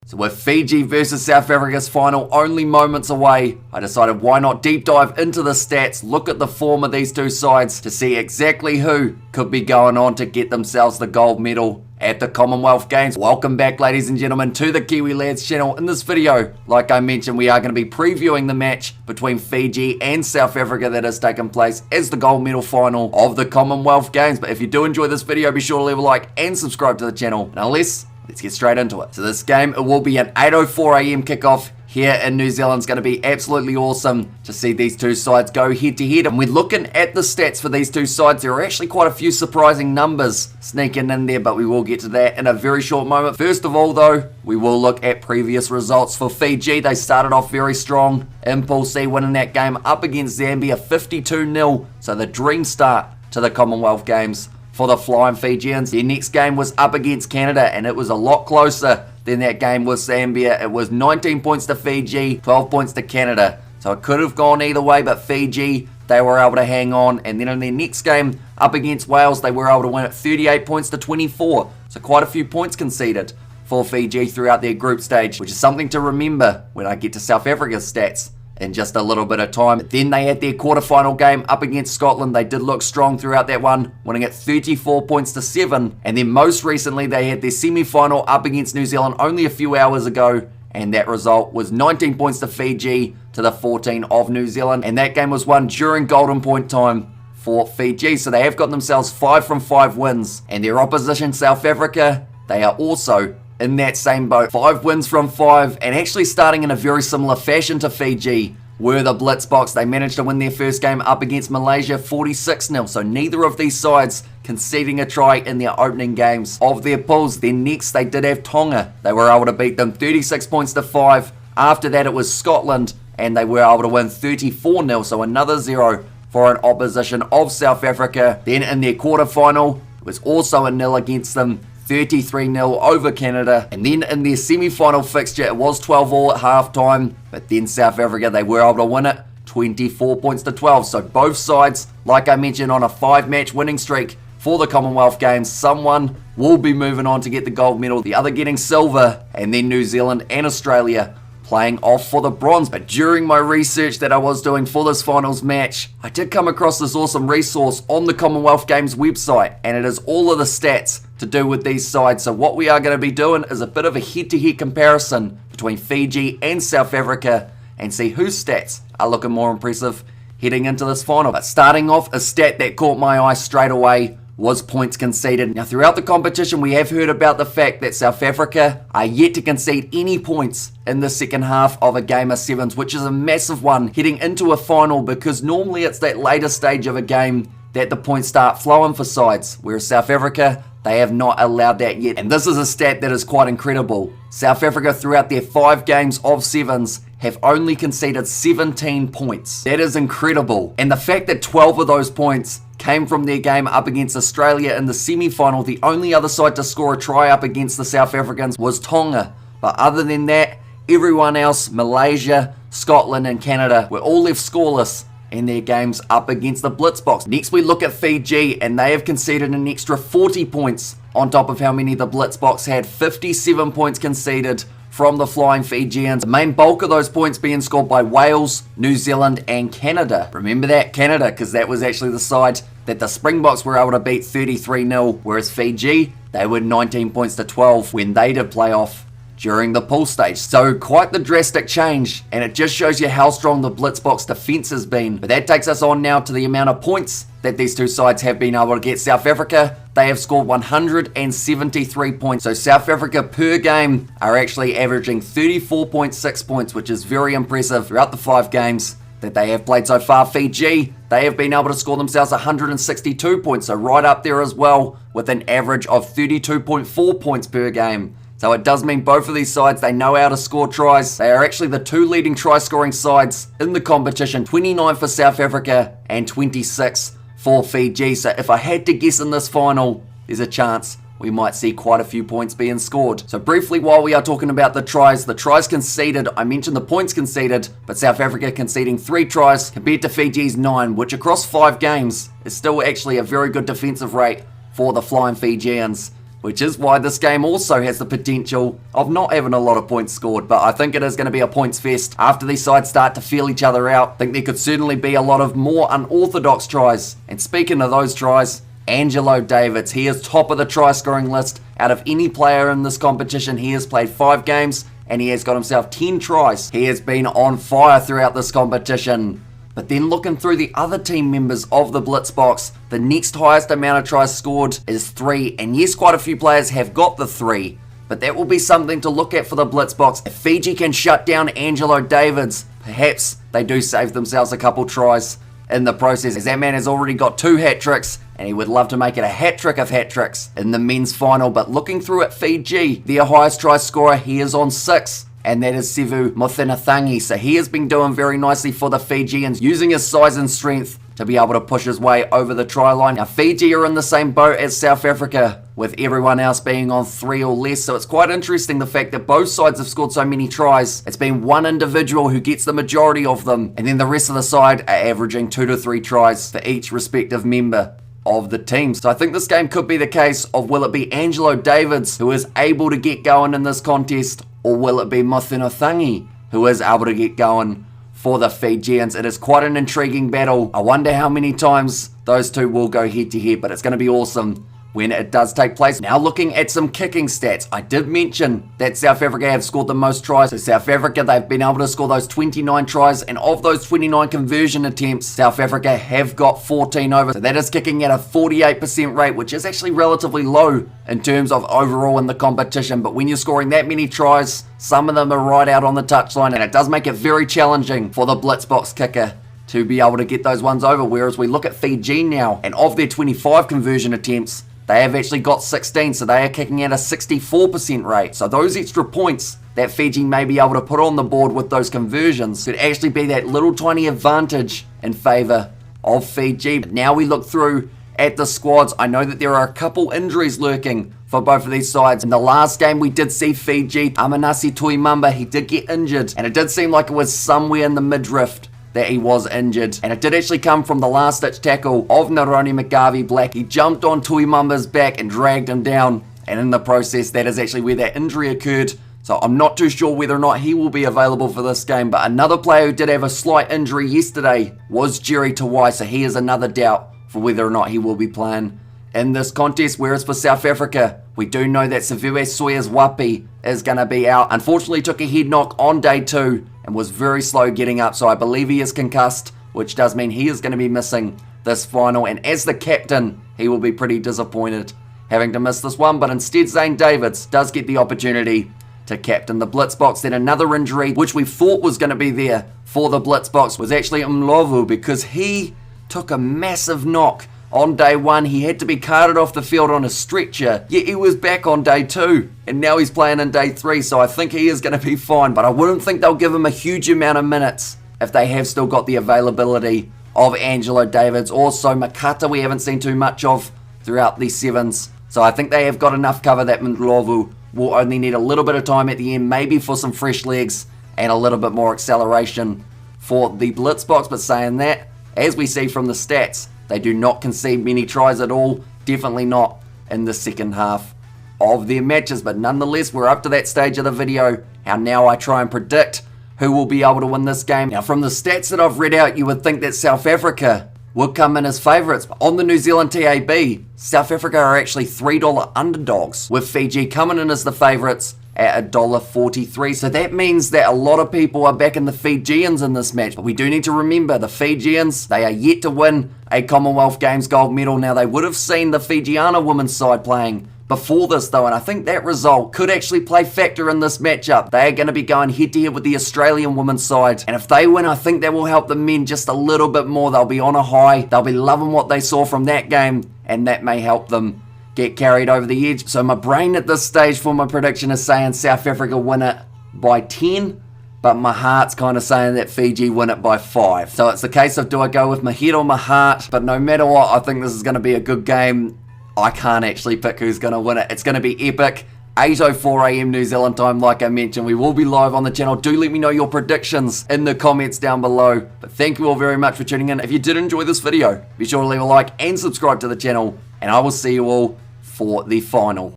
So with Fiji versus South Africa's final only moments away, I decided why not deep dive into the stats, look at the form of these two sides to see exactly who could be going on to get themselves the gold medal at the Commonwealth Games. Welcome back, ladies and gentlemen, to the Kiwi Lads channel. In this video, like I mentioned, we are going to be previewing the match between Fiji and South Africa that has taken place as the gold medal final of the Commonwealth Games. But if you do enjoy this video, be sure to leave a like and subscribe to the channel. Now let's get straight into it. So this game, it will be an 8:04 AM kickoff here in New Zealand. It's going to be absolutely awesome to see these two sides go head to head. And we're looking at the stats for these two sides. There are actually quite a few surprising numbers sneaking in there, but we will get to that in a very short moment. First of all though, we will look at previous results for Fiji. They started off very strong in Pool C, winning that game up against Zambia 52-0. So the dream start to the Commonwealth Games for the Flying Fijians. Their next game was up against Canada, and it was a lot closer than that game with Zambia. It was 19 points to Fiji, 12 points to Canada. So it could have gone either way, but Fiji, they were able to hang on. And then in their next game up against Wales, they were able to win at 38 points to 24. So quite a few points conceded for Fiji throughout their group stage, which is something to remember when I get to South Africa's stats in just a little bit of time. But then they had their quarterfinal game up against Scotland. They did look strong throughout that one, winning at 34 points to 7. And then most recently, they had their semi-final up against New Zealand only a few hours ago, and that result was 19 points to Fiji to the 14 of New Zealand. And that game was won during golden point time for Fiji. So they have got themselves 5 from 5 wins. And their opposition, South Africa, they are also in that same boat. 5 wins from 5, and actually starting in a very similar fashion to Fiji were the Blitzboks. They managed to win their first game up against Malaysia 46-0. So neither of these sides conceding a try in their opening games of their pools. Then next they did have Tonga. They were able to beat them 36 points to 5. After that it was Scotland, and they were able to win 34-0. So another 0 for an opposition of South Africa. Then in their quarterfinal, it was also a 0 against them, 33-0 over Canada. And then in their semi-final fixture, it was 12-all at halftime, but then South Africa, they were able to win it 24 points to 12. So both sides, like I mentioned, on a 5-match winning streak for the Commonwealth Games. Someone will be moving on to get the gold medal, the other getting silver, and then New Zealand and Australia playing off for the bronze. But during my research that I was doing for this finals match, I did come across this awesome resource on the Commonwealth Games website, and it is all of the stats to do with these sides. So what we are going to be doing is a bit of a head-to-head comparison between Fiji and South Africa and see whose stats are looking more impressive heading into this final. But starting off, a stat that caught my eye straight away was points conceded. Now throughout the competition, we have heard about the fact that South Africa are yet to concede any points in the second half of a game of sevens, which is a massive one heading into a final, because normally it's that later stage of a game that the points start flowing for sides, whereas South Africa, they have not allowed that yet. And this is a stat that is quite incredible. South Africa, throughout their 5 games of sevens, have only conceded 17 points. That is incredible. And the fact that 12 of those points came from their game up against Australia in the semi-final. The only other side to score a try up against the South Africans was Tonga. But other than that, everyone else, Malaysia, Scotland and Canada, were all left scoreless in their games up against the Blitzboks. Next we look at Fiji, and they have conceded an extra 40 points on top of how many the Blitzboks had. 57 points conceded from the Flying Fijians. The main bulk of those points being scored by Wales, New Zealand and Canada. Remember that, Canada, because that was actually the side that the Springboks were able to beat 33-0, whereas Fiji, they were 19 points to 12 when they did play off during the pool stage. So quite the drastic change, and it just shows you how strong the Blitzboks defense has been. But that takes us on now to the amount of points that these two sides have been able to get. South Africa, they have scored 173 points. So South Africa per game are actually averaging 34.6 points, which is very impressive throughout the 5 games that they have played so far. Fiji, they have been able to score themselves 162 points, so right up there as well, with an average of 32.4 points per game. So it does mean both of these sides, they know how to score tries. They are actually the 2 leading try scoring sides in the competition. 29 for South Africa and 26 for Fiji. So if I had to guess in this final, there's a chance we might see quite a few points being scored. So briefly, while we are talking about the tries conceded, I mentioned the points conceded, but South Africa conceding 3 tries compared to Fiji's 9, which across 5 games is still actually a very good defensive rate for the Flying Fijians. which is why this game also has the potential of not having a lot of points scored. But I think it is going to be a points fest after these sides start to feel each other out. I think there could certainly be a lot of more unorthodox tries. And speaking of those tries, Angelo Davids, he is top of the try scoring list out of any player in this competition. He has played 5 games and he has got himself 10 tries. He has been on fire throughout this competition. But then looking through the other team members of the Blitzboks, the next highest amount of tries scored is 3. And yes, quite a few players have got the 3. But that will be something to look at for the Blitzboks. If Fiji can shut down Angelo Davids, perhaps they do save themselves a couple tries in the process, as that man has already got 2 hat-tricks and he would love to make it a hat-trick of hat-tricks in the men's final. But looking through at Fiji, their highest try scorer, he is on 6. And that is Sevu Mothinathangi. So he has been doing very nicely for the Fijians, using his size and strength to be able to push his way over the try line. Now Fiji are in the same boat as South Africa, with everyone else being on 3 or less. So it's quite interesting the fact that both sides have scored so many tries. It's been one individual who gets the majority of them, and then the rest of the side are averaging 2 to 3 tries for each respective member of the team. So I think this game could be the case of, will it be Angelo Davids who is able to get going in this contest, or will it be Mothinathangi who is able to get going for the Fijians? It is quite an intriguing battle. I wonder how many times those two will go head to head, but it's going to be awesome when it does take place. Now looking at some kicking stats, I did mention that South Africa have scored the most tries. So South Africa, they've been able to score those 29 tries, and of those 29 conversion attempts, South Africa have got 14 over. So that is kicking at a 48% rate, which is actually relatively low in terms of overall in the competition. But when you're scoring that many tries, some of them are right out on the touchline, and it does make it very challenging for the Blitzboks kicker to be able to get those ones over. Whereas we look at Fiji now, and of their 25 conversion attempts, they have actually got 16, so they are kicking at a 64% rate. So those extra points that Fiji may be able to put on the board with those conversions could actually be that little tiny advantage in favour of Fiji. But now we look through at the squads. I know that there are a couple injuries lurking for both of these sides. In the last game, we did see Fiji, Amanasi Tuimamba, he did get injured, and it did seem like it was somewhere in the midriff that he was injured, and it did actually come from the last ditch tackle of Naroni McGarvey Black. He jumped on Tuimamba's back and dragged him down, and in the process that is actually where that injury occurred. So I'm not too sure whether or not he will be available for this game. But another player who did have a slight injury yesterday was Jerry Tawai, so he is another doubt for whether or not he will be playing in this contest. Whereas for South Africa, we do know that Savue Soyas Wapi is going to be out. Unfortunately took a head knock on day 2 and was very slow getting up, so I believe he is concussed, which does mean he is going to be missing this final. And as the captain, he will be pretty disappointed having to miss this one. But instead, Zane Davids does get the opportunity to captain the Blitzboks. Then another injury, which we thought was going to be there for the Blitzboks, was actually Mlovu, because he took a massive knock on day 1. He had to be carted off the field on a stretcher, yet he was back on day 2, and now he's playing in day 3, so I think he is going to be fine. But I wouldn't think they'll give him a huge amount of minutes if they have still got the availability of Angelo Davids. Also Makata we haven't seen too much of throughout these 7s, so I think they have got enough cover that Mlovu will only need a little bit of time at the end, maybe for some fresh legs and a little bit more acceleration for the Blitzboks. But saying that, as we see from the stats, they do not concede many tries at all, definitely not in the second half of their matches. But nonetheless, we're up to that stage of the video, how now I try and predict who will be able to win this game. Now from the stats that I've read out, you would think that South Africa would come in as favourites. But on the New Zealand TAB, South Africa are actually $3 underdogs, with Fiji coming in as the favourites at $1.43. So that means that a lot of people are backing the Fijians in this match. But we do need to remember the Fijians, they are yet to win a Commonwealth Games gold medal. Now they would have seen the Fijiana women's side playing before this though, and I think that result could actually play factor in this matchup. They are going to be going head to head with the Australian women's side, and if they win, I think that will help the men just a little bit more. They'll be on a high, they'll be loving what they saw from that game, and that may help them get carried over the edge. So my brain at this stage for my prediction is saying South Africa win it by 10, but my heart's kind of saying that Fiji win it by 5. So it's the case of, do I go with my head or my heart? But no matter what, I think this is going to be a good game. I can't actually pick who's going to win it. It's going to be epic. 8:04 AM New Zealand time, like I mentioned. We will be live on the channel. Do let me know your predictions in the comments down below. But thank you all very much for tuning in. If you did enjoy this video, be sure to leave a like and subscribe to the channel. And I will see you all for the final.